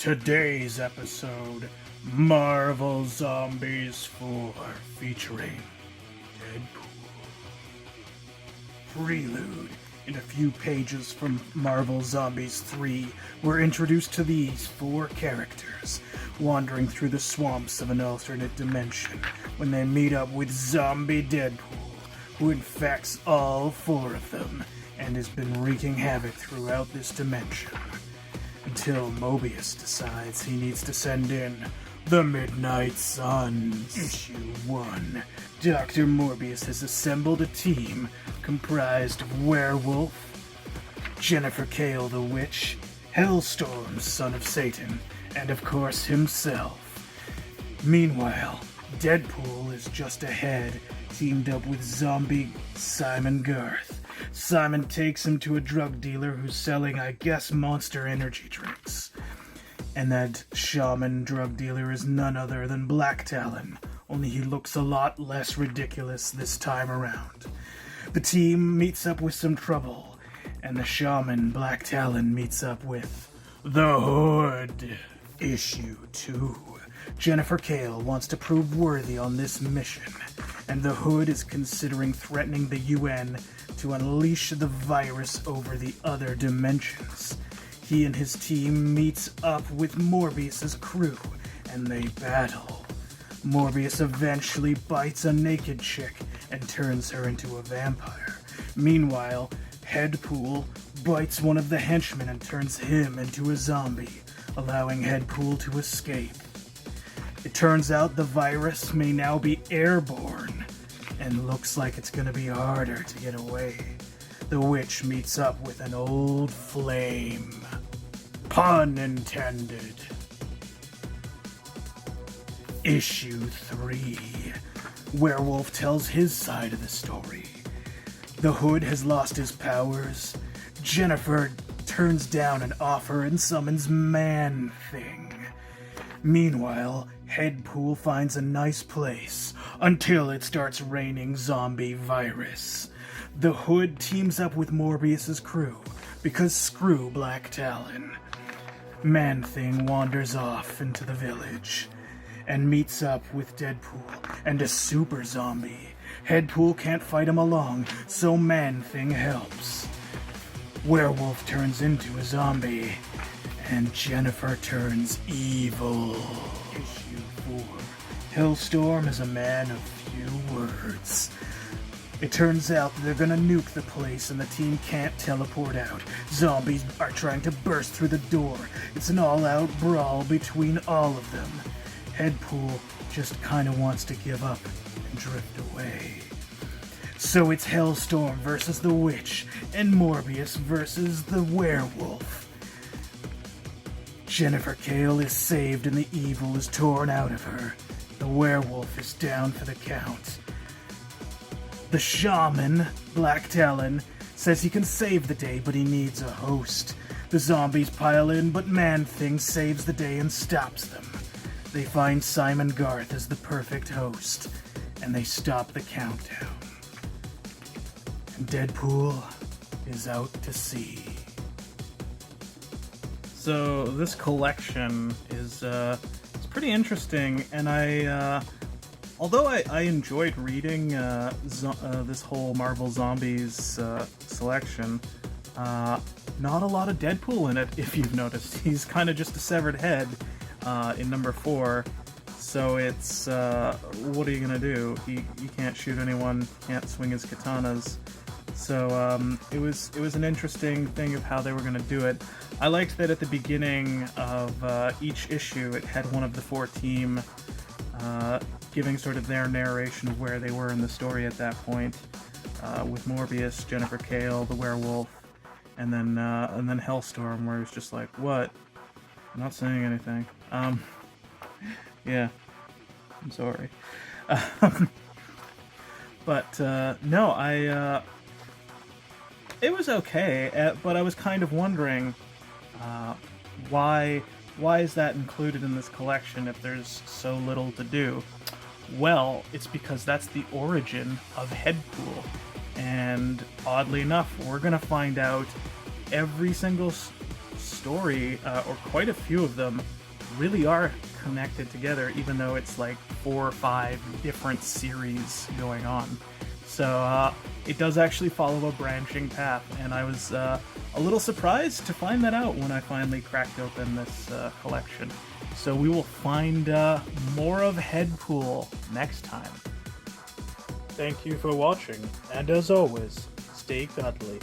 Today's episode, Marvel Zombies 4, featuring Deadpool. Prelude. In a few pages from Marvel Zombies 3, we're introduced to these four characters, wandering through the swamps of an alternate dimension, when they meet up with Zombie Deadpool, who infects all four of them, and has been wreaking havoc throughout this dimension. Until Mobius decides he needs to send in the Midnight Suns. Issue 1. Dr. Morbius has assembled a team comprised of Werewolf, Jennifer Kale the Witch, Hellstorm, son of Satan, and of course himself. Meanwhile, Deadpool is just ahead, teamed up with zombie Simon Garth. Simon takes him to a drug dealer who's selling, I guess, Monster energy drinks. And that shaman drug dealer is none other than Black Talon, only he looks a lot less ridiculous this time around. The team meets up with some trouble, and the shaman Black Talon meets up with the Hood. Issue 2. Jennifer Kale wants to prove worthy on this mission, and the Hood is considering threatening the UN to unleash the virus over the other dimensions. He and his team meets up with Morbius's crew, and they battle. Morbius eventually bites a naked chick and turns her into a vampire. Meanwhile, Deadpool bites one of the henchmen and turns him into a zombie, allowing Deadpool to escape. It turns out the virus may now be airborne, and looks like it's gonna be harder to get away. The witch meets up with an old flame. Pun intended. Issue 3. Werewolf tells his side of the story. The Hood has lost his powers. Jennifer turns down an offer and summons Man-Thing. Meanwhile, Deadpool finds a nice place until it starts raining zombie virus. The Hood teams up with Morbius's crew because screw Black Talon. Man-Thing wanders off into the village and meets up with Deadpool and a super zombie. Deadpool can't fight him along, so Man-Thing helps. Werewolf turns into a zombie, and Jennifer turns evil. Issue 4. Hellstorm is a man of few words. It turns out that they're gonna nuke the place and the team can't teleport out. Zombies are trying to burst through the door. It's an all-out brawl between all of them. Deadpool just kinda wants to give up and drift away. So it's Hellstorm versus the Witch, and Morbius versus the Werewolf. Jennifer Kale is saved and the evil is torn out of her. The werewolf is down for the count. The shaman, Black Talon, says he can save the day, but he needs a host. The zombies pile in, but Man-Thing saves the day and stops them. They find Simon Garth as the perfect host, and they stop the countdown. And Deadpool is out to sea. So this collection is it's pretty interesting, and although I enjoyed reading this whole Marvel Zombies selection, not a lot of Deadpool in it. If you've noticed, he's kind of just a severed head in number 4. So it's what are you gonna do? He can't shoot anyone, can't swing his katanas. So it was an interesting thing of how they were going to do it. I liked that at the beginning of each issue, it had one of the 4 team giving sort of their narration of where they were in the story at that point, with Morbius, Jennifer Kale, the Werewolf, and then Hellstorm, where it was just like, what? I'm not saying anything. Yeah, I'm sorry. But no, it was okay, but I was kind of wondering why is that included in this collection if there's so little to do? Well, it's because that's the origin of Deadpool, and oddly enough, we're gonna find out every single story, or quite a few of them, really are connected together, even though it's like 4 or 5 different series going on. So it does actually follow a branching path, and I was a little surprised to find that out when I finally cracked open this collection. So we will find more of Headpool next time. Thank you for watching, and as always, stay cuddly.